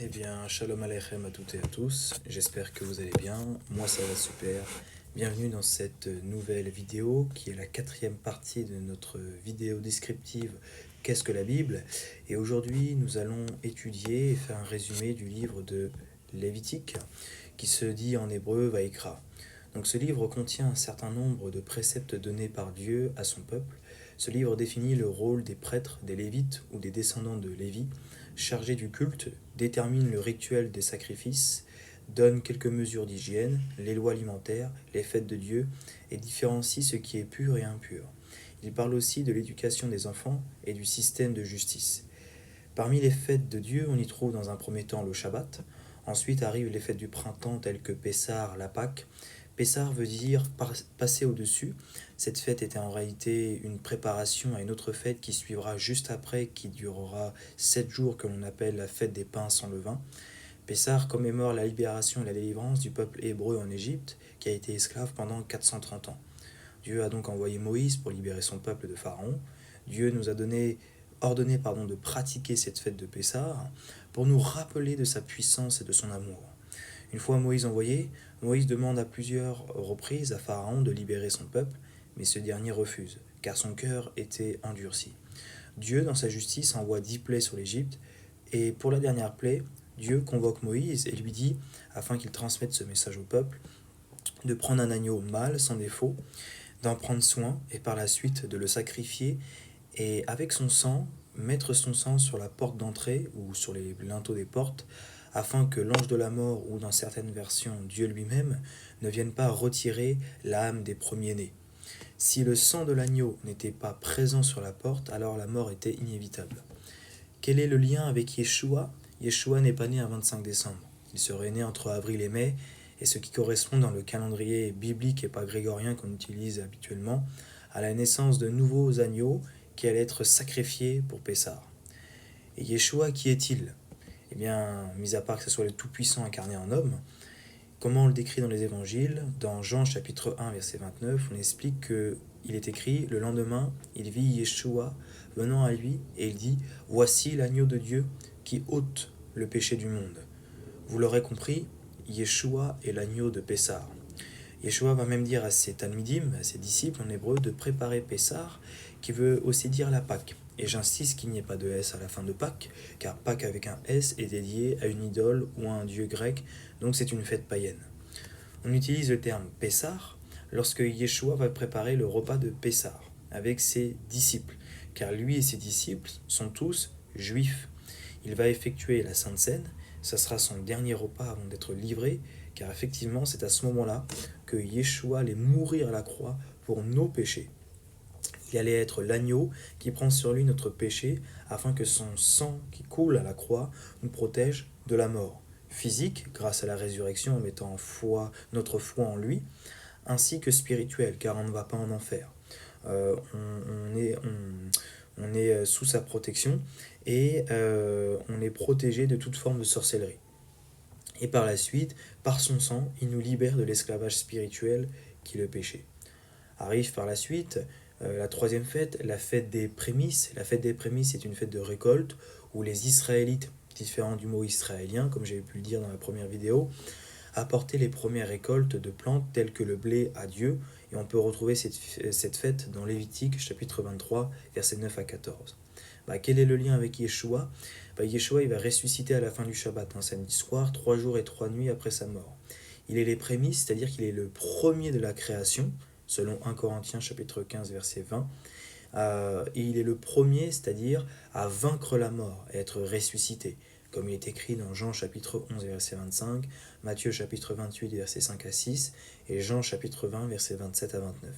Eh bien, shalom aleichem à toutes et à tous. J'espère que vous allez bien. Moi, ça va super. Bienvenue dans cette nouvelle vidéo qui est la quatrième partie de notre vidéo descriptive Qu'est-ce que la Bible? Et aujourd'hui, nous allons étudier et faire un résumé du livre de Lévitique qui se dit en hébreu Vaïkra. Donc, ce livre contient un certain nombre de préceptes donnés par Dieu à son peuple. Ce livre définit le rôle des prêtres, des Lévites ou des descendants de Lévi chargé du culte, détermine le rituel des sacrifices, donne quelques mesures d'hygiène, les lois alimentaires, les fêtes de Dieu, et différencie ce qui est pur et impur. Il parle aussi de l'éducation des enfants et du système de justice. Parmi les fêtes de Dieu, on y trouve dans un premier temps le Shabbat, ensuite arrivent les fêtes du printemps telles que Pessah, la Pâque. Pessah veut dire passer au-dessus. Cette fête était en réalité une préparation à une autre fête qui suivra juste après, qui durera 7 jours, que l'on appelle la fête des pains sans levain. Pessah commémore la libération et la délivrance du peuple hébreu en Égypte, qui a été esclave pendant 430 ans. Dieu a donc envoyé Moïse pour libérer son peuple de Pharaon. Dieu nous a ordonné de pratiquer cette fête de Pessah pour nous rappeler de sa puissance et de son amour. Une fois Moïse envoyé, Moïse demande à plusieurs reprises à Pharaon de libérer son peuple, mais ce dernier refuse, car son cœur était endurci. Dieu, dans sa justice, envoie 10 plaies sur l'Égypte, et pour la dernière plaie, Dieu convoque Moïse et lui dit, afin qu'il transmette ce message au peuple, de prendre un agneau mâle sans défaut, d'en prendre soin, et par la suite de le sacrifier, et avec son sang, mettre son sang sur la porte d'entrée ou sur les linteaux des portes, afin que l'ange de la mort, ou dans certaines versions Dieu lui-même, ne vienne pas retirer l'âme des premiers-nés. Si le sang de l'agneau n'était pas présent sur la porte, alors la mort était inévitable. Quel est le lien avec Yeshua? Yeshua n'est pas né un 25 décembre. Il serait né entre avril et mai, et ce qui correspond dans le calendrier biblique et pas grégorien qu'on utilise habituellement, à la naissance de nouveaux agneaux qui allaient être sacrifiés pour Pessah. Et Yeshua, qui est-il? Eh bien, mis à part que ce soit le Tout-Puissant incarné en homme, comment on le décrit dans les évangiles? Dans Jean chapitre 1 verset 29, on explique qu'il est écrit, le lendemain, il vit Yeshua venant à lui et il dit, voici l'agneau de Dieu qui ôte le péché du monde. Vous l'aurez compris, Yeshua est l'agneau de Pessah. Yeshua va même dire à ses talmidim, à ses disciples en hébreu, de préparer Pessah, qui veut aussi dire la Pâque. Et j'insiste qu'il n'y ait pas de S à la fin de Pâques, car Pâques avec un S est dédié à une idole ou à un dieu grec, donc c'est une fête païenne. On utilise le terme Pessah lorsque Yeshua va préparer le repas de Pessah avec ses disciples, car lui et ses disciples sont tous juifs. Il va effectuer la Sainte Seine, ça sera son dernier repas avant d'être livré, car effectivement c'est à ce moment-là que Yeshua allait mourir à la croix pour nos péchés. Il allait être l'agneau qui prend sur lui notre péché afin que son sang qui coule à la croix nous protège de la mort physique grâce à la résurrection en mettant notre foi en lui, ainsi que spirituelle car on ne va pas en enfer. On est sous sa protection et on est protégé de toute forme de sorcellerie. Et par la suite, par son sang, il nous libère de l'esclavage spirituel qui est le péché. Arrive par la suite la troisième fête, la fête des prémices. La fête des prémices est une fête de récolte où les Israélites, différents du mot israélien, comme j'avais pu le dire dans la première vidéo, apportaient les premières récoltes de plantes telles que le blé à Dieu. Et on peut retrouver cette fête dans Lévitique chapitre 23, versets 9 à 14. Quel est le lien avec Yeshua? Yeshua il va ressusciter à la fin du Shabbat, un samedi soir, 3 jours et 3 nuits après sa mort. Il est les prémices, c'est-à-dire qu'il est le premier de la création, selon 1 Corinthiens chapitre 15 verset 20, et il est le premier, c'est-à-dire à vaincre la mort, à être ressuscité, comme il est écrit dans Jean chapitre 11 verset 25, Matthieu chapitre 28 verset 5 à 6, et Jean chapitre 20 verset 27 à 29.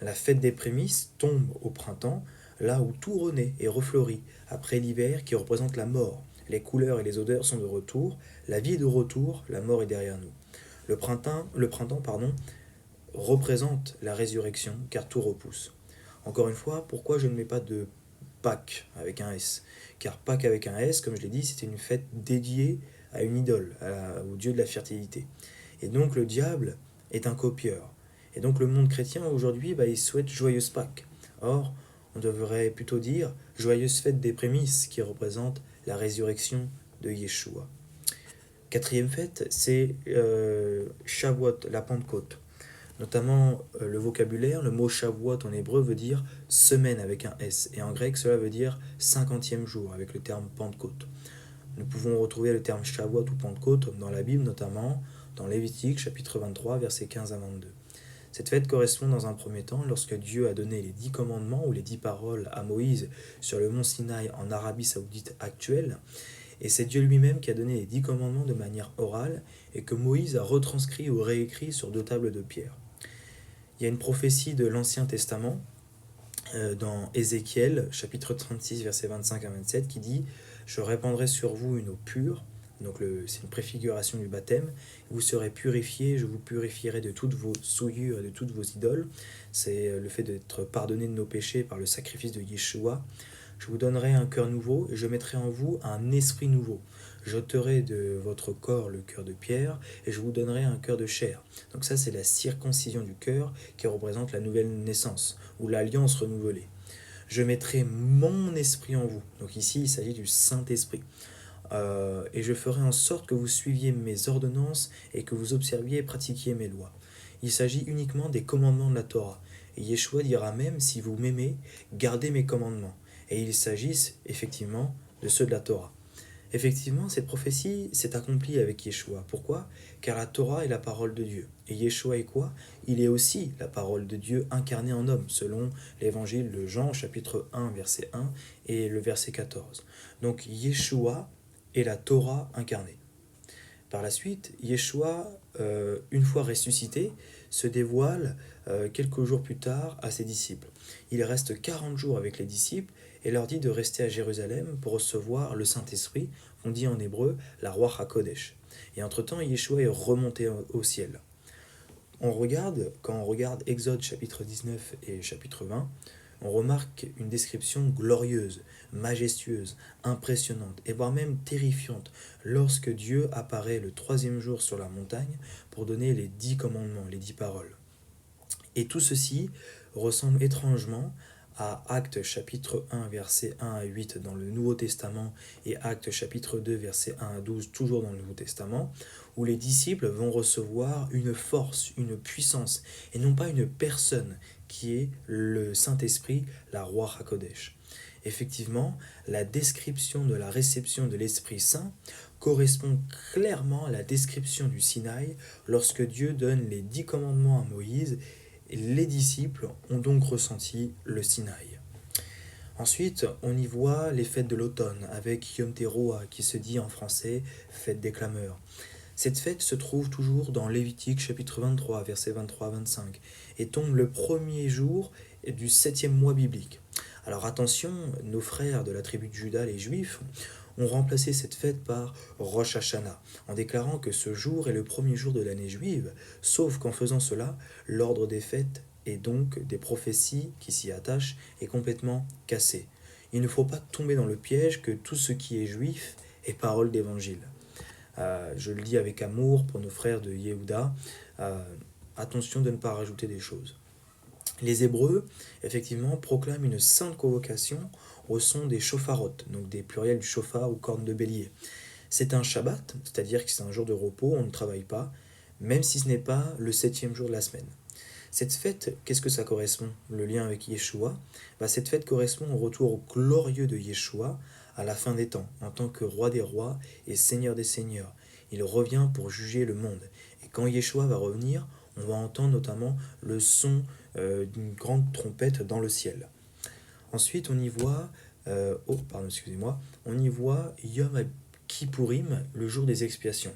La fête des prémices tombe au printemps, là où tout renaît et refleurit, après l'hiver qui représente la mort. Les couleurs et les odeurs sont de retour, la vie est de retour, la mort est derrière nous. Le printemps représente la résurrection, car tout repousse. Encore une fois, pourquoi je ne mets pas de Pâques avec un S? Car Pâques avec un S, comme je l'ai dit, c'était une fête dédiée à une idole, au dieu de la fertilité. Et donc le diable est un copieur. Et donc le monde chrétien aujourd'hui, il souhaite joyeuse Pâques. Or, on devrait plutôt dire joyeuse fête des prémices, qui représente la résurrection de Yeshua. Quatrième fête, c'est Shavuot, la Pentecôte. Notamment le vocabulaire, le mot Shavuot en hébreu veut dire semaine avec un S, et en grec cela veut dire 50e jour avec le terme Pentecôte. Nous pouvons retrouver le terme Shavuot ou Pentecôte dans la Bible, notamment dans Lévitique chapitre 23 versets 15 à 22. Cette fête correspond dans un premier temps lorsque Dieu a donné les 10 commandements ou les 10 paroles à Moïse sur le mont Sinaï en Arabie Saoudite actuelle. Et c'est Dieu lui-même qui a donné les 10 commandements de manière orale et que Moïse a retranscrit ou réécrit sur 2 tables de pierre. Il y a une prophétie de l'Ancien Testament dans Ézéchiel chapitre 36 versets 25 à 27 qui dit « Je répandrai sur vous une eau pure ». Donc c'est une préfiguration du baptême. Vous serez purifiés, je vous purifierai de toutes vos souillures et de toutes vos idoles. C'est le fait d'être pardonné de nos péchés par le sacrifice de Yeshua. Je vous donnerai un cœur nouveau et je mettrai en vous un esprit nouveau. J'ôterai de votre corps le cœur de pierre et je vous donnerai un cœur de chair. Donc ça, c'est la circoncision du cœur qui représente la nouvelle naissance ou l'alliance renouvelée. Je mettrai mon esprit en vous. Donc ici, il s'agit du Saint-Esprit. Et je ferai en sorte que vous suiviez mes ordonnances et que vous observiez et pratiquiez mes lois. Il s'agit uniquement des commandements de la Torah. Et Yeshua dira même, si vous m'aimez, gardez mes commandements. Et il s'agit effectivement de ceux de la Torah. Effectivement, cette prophétie s'est accomplie avec Yeshua. Pourquoi ? Car la Torah est la parole de Dieu. Et Yeshua est quoi ? Il est aussi la parole de Dieu incarnée en homme, selon l'évangile de Jean, chapitre 1, verset 1 et le verset 14. Donc Yeshua est la Torah incarnée. Par la suite, Yeshua, une fois ressuscité, se dévoile quelques jours plus tard à ses disciples. Il reste 40 jours avec les disciples et leur dit de rester à Jérusalem pour recevoir le Saint-Esprit, qu'on dit en hébreu la Ruach HaKodesh. Et entre-temps, Yeshua est remonté au ciel. Quand on regarde Exode chapitre 19 et chapitre 20, on remarque une description glorieuse, majestueuse, impressionnante, et voire même terrifiante, lorsque Dieu apparaît le 3e jour sur la montagne pour donner les 10 commandements, les 10 paroles. Et tout ceci ressemble étrangement à Actes chapitre 1 verset 1 à 8 dans le Nouveau Testament et Actes chapitre 2 verset 1 à 12 toujours dans le Nouveau Testament, où les disciples vont recevoir une force, une puissance, et non pas une personne qui est le Saint-Esprit, la Ruach HaKodesh. Effectivement, la description de la réception de l'Esprit Saint correspond clairement à la description du Sinaï lorsque Dieu donne les 10 commandements à Moïse. Les disciples ont donc ressenti le Sinaï. Ensuite, on y voit les fêtes de l'automne avec Yom Teruah qui se dit en français fête des clameurs. Cette fête se trouve toujours dans Lévitique chapitre 23 versets 23 à 25 et tombe le premier jour du 7e mois biblique. Alors attention, nos frères de la tribu de Juda, les Juifs, ont remplacé cette fête par Rosh Hashanah, en déclarant que ce jour est le premier jour de l'année juive, sauf qu'en faisant cela, l'ordre des fêtes et donc des prophéties qui s'y attachent est complètement cassé. Il ne faut pas tomber dans le piège que tout ce qui est juif est parole d'évangile. Je le dis avec amour pour nos frères de Yehuda, attention de ne pas rajouter des choses. Les Hébreux, effectivement, proclament une sainte convocation au son des shofarotes, donc des pluriels du shofar ou corne de bélier. C'est un Shabbat, c'est-à-dire que c'est un jour de repos, on ne travaille pas, même si ce n'est pas le 7e jour de la semaine. Cette fête, qu'est-ce que ça correspond ? Le lien avec Yeshua, cette fête correspond au retour glorieux de Yeshua à la fin des temps, en tant que roi des rois et seigneur des seigneurs. Il revient pour juger le monde. Et quand Yeshua va revenir, on va entendre notamment le son d'une grande trompette dans le ciel. Ensuite, on y voit, on y voit Yom Kippourim, le jour des expiations.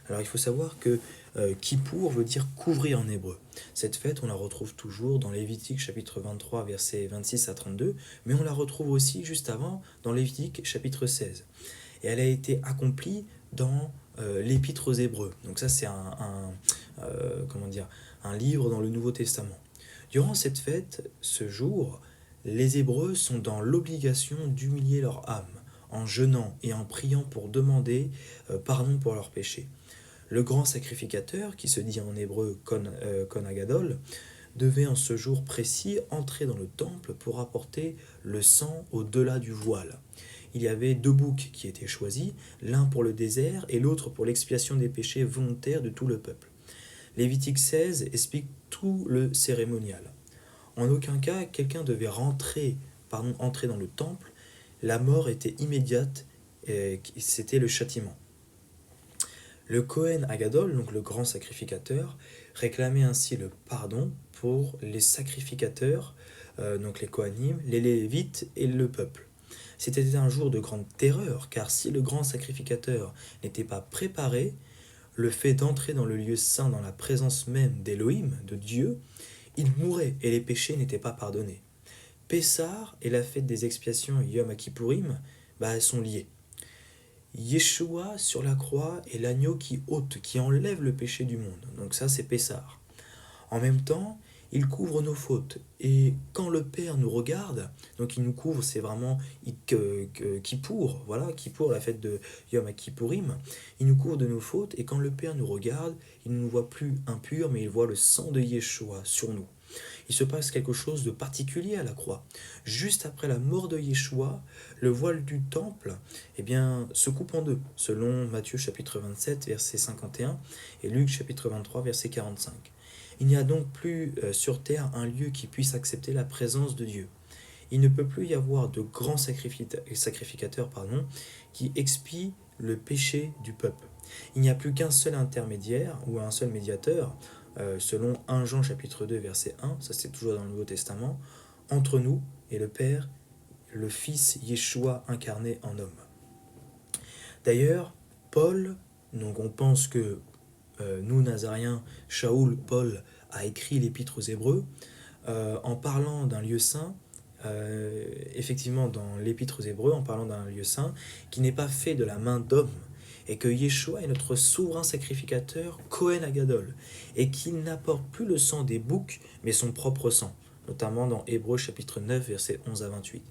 Alors il faut savoir que Kippour veut dire couvrir en hébreu. Cette fête, on la retrouve toujours dans Lévitique chapitre 23, versets 26 à 32, mais on la retrouve aussi juste avant dans Lévitique chapitre 16. Et elle a été accomplie dans l'Épître aux Hébreux. Donc ça, c'est un livre dans le Nouveau Testament. Durant cette fête, ce jour, les Hébreux sont dans l'obligation d'humilier leur âme, en jeûnant et en priant pour demander pardon pour leurs péchés. Le grand sacrificateur, qui se dit en hébreu Kon Hagadol, devait en ce jour précis entrer dans le temple pour apporter le sang au-delà du voile. il y avait deux boucs qui étaient choisis, l'un pour le désert et l'autre pour l'expiation des péchés volontaires de tout le peuple. Lévitique 16 explique tout le cérémonial. En aucun cas, quelqu'un devait entrer dans le temple. La mort était immédiate, et c'était le châtiment. Le Kohen Agadol, donc le grand sacrificateur, réclamait ainsi le pardon pour les sacrificateurs, donc les Kohanim, les Lévites et le peuple. C'était un jour de grande terreur, car si le grand sacrificateur n'était pas préparé, le fait d'entrer dans le lieu saint dans la présence même d'Élohim, de Dieu, il mourait et les péchés n'étaient pas pardonnés. Pessah et la fête des expiations Yom Kippourim, elles sont liées. Yeshua sur la croix est l'agneau qui ôte, qui enlève le péché du monde. Donc ça c'est Pessah. En même temps, il couvre nos fautes. Et quand le Père nous regarde, donc il nous couvre, c'est vraiment Kippour, voilà, Kippour, la fête de Yom Kippourim, il nous couvre de nos fautes, et quand le Père nous regarde, il ne nous voit plus impurs, mais il voit le sang de Yeshua sur nous. Il se passe quelque chose de particulier à la croix. Juste après la mort de Yeshua, le voile du temple se coupe en deux, selon Matthieu chapitre 27, verset 51, et Luc chapitre 23, verset 45. Il n'y a donc plus sur terre un lieu qui puisse accepter la présence de Dieu. Il ne peut plus y avoir de grands sacrificateurs qui expient le péché du peuple. Il n'y a plus qu'un seul intermédiaire ou un seul médiateur, selon 1 Jean chapitre 2 verset 1, ça c'est toujours dans le Nouveau Testament, entre nous et le Père, le Fils Yeshua incarné en homme. D'ailleurs, Paul, donc on pense que nous, Nazariens, Shaoul, Paul, a écrit l'épître aux Hébreux, en parlant d'un lieu saint, effectivement dans l'épître aux Hébreux, en parlant d'un lieu saint, qui n'est pas fait de la main d'homme, et que Yeshua est notre souverain sacrificateur, Kohen Agadol, et qu'il n'apporte plus le sang des boucs, mais son propre sang, notamment dans Hébreux chapitre 9, versets 11 à 28.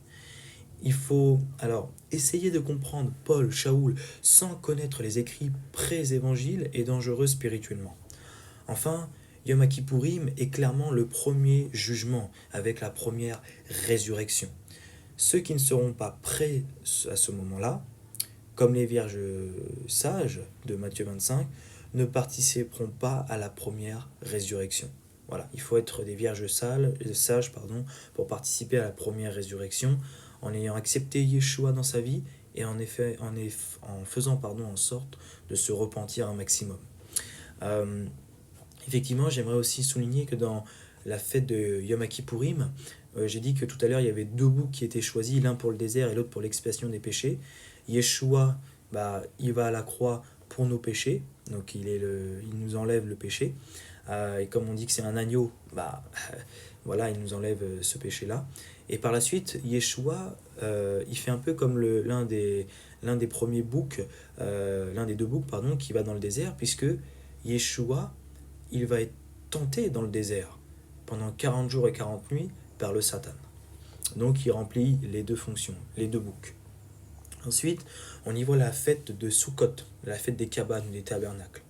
Il faut alors essayer de comprendre Paul, Shaoul, sans connaître les écrits pré-évangiles est dangereux spirituellement. Enfin, Yom Kippourim est clairement le premier jugement, avec la première résurrection. Ceux qui ne seront pas prêts à ce moment-là, comme les vierges sages de Matthieu 25, ne participeront pas à la première résurrection. Voilà, il faut être des vierges sages pour participer à la première résurrection, en ayant accepté Yeshua dans sa vie et en faisant en sorte de se repentir un maximum. Effectivement, j'aimerais aussi souligner que dans la fête de Yom Kippourim, j'ai dit que tout à l'heure il y avait deux boucs qui étaient choisis, l'un pour le désert et l'autre pour l'expiation des péchés. Yeshua, il va à la croix pour nos péchés, donc il nous enlève le péché. Et comme on dit que c'est un agneau, voilà, il nous enlève ce péché-là. Et par la suite, Yeshua, il fait un peu comme l'un des premiers boucs, l'un des deux boucs, qui va dans le désert, puisque Yeshua, il va être tenté dans le désert pendant 40 jours et 40 nuits par le Satan. Donc il remplit les deux fonctions, les deux boucs. Ensuite, on y voit la fête de Sukkot, la fête des cabanes, des tabernacles.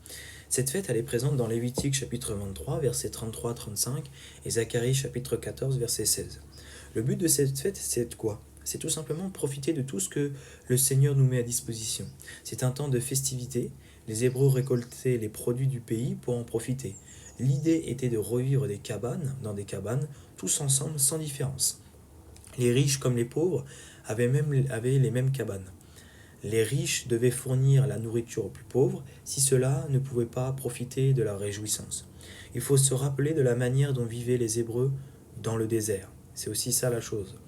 Cette fête, elle est présente dans Lévitique chapitre 23, versets 33-35, et Zacharie chapitre 14, verset 16. Le but de cette fête, c'est quoi ? C'est tout simplement profiter de tout ce que le Seigneur nous met à disposition. C'est un temps de festivité. Les Hébreux récoltaient les produits du pays pour en profiter. L'idée était de revivre dans des cabanes, tous ensemble, sans différence. Les riches comme les pauvres avaient les mêmes cabanes. Les riches devaient fournir la nourriture aux plus pauvres, si ceux-là ne pouvaient pas profiter de la réjouissance. Il faut se rappeler de la manière dont vivaient les Hébreux dans le désert. C'est aussi ça la chose.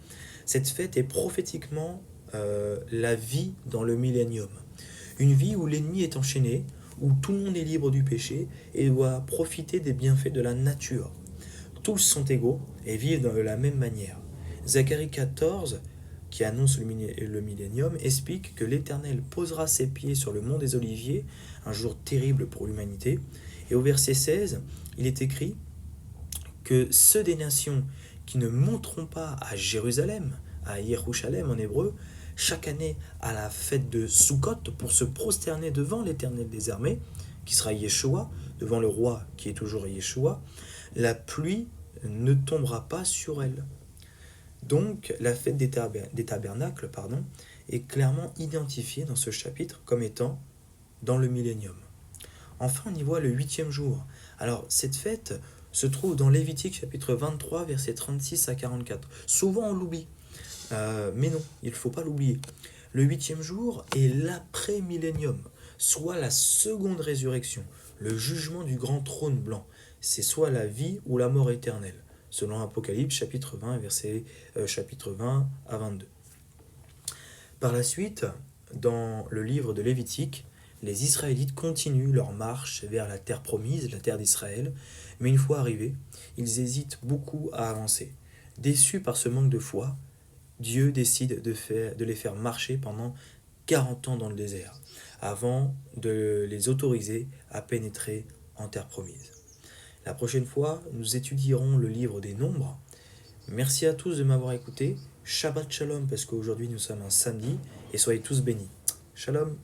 Cette fête est prophétiquement la vie dans le millénium. Une vie où l'ennemi est enchaîné, où tout le monde est libre du péché et doit profiter des bienfaits de la nature. Tous sont égaux et vivent de la même manière. Zacharie 14, qui annonce le millénium, explique que l'Éternel posera ses pieds sur le mont des Oliviers, un jour terrible pour l'humanité. Et au verset 16, il est écrit que ceux des nations qui ne monteront pas à Jérusalem, à Yerushalem en hébreu, chaque année à la fête de Sukkot pour se prosterner devant l'Éternel des armées, qui sera Yeshua, devant le roi qui est toujours Yeshua, la pluie ne tombera pas sur elle. Donc la fête des tabernacles est clairement identifié dans ce chapitre comme étant dans le millénium. Enfin, on y voit le 8e jour. Alors, cette fête se trouve dans Lévitique chapitre 23, versets 36 à 44. Souvent, on l'oublie. Mais non, il ne faut pas l'oublier. Le 8e jour est l'après-millénium, soit la seconde résurrection, le jugement du grand trône blanc. C'est soit la vie ou la mort éternelle, selon Apocalypse chapitre 20, chapitre 20 à 22. Par la suite, dans le livre de Lévitique, les Israélites continuent leur marche vers la terre promise, la terre d'Israël, mais une fois arrivés, ils hésitent beaucoup à avancer. Déçus par ce manque de foi, Dieu décide de les faire marcher pendant 40 ans dans le désert, avant de les autoriser à pénétrer en terre promise. La prochaine fois, nous étudierons le livre des Nombres. Merci à tous de m'avoir écouté. Shabbat Shalom, parce qu'aujourd'hui nous sommes un samedi, et soyez tous bénis. Shalom.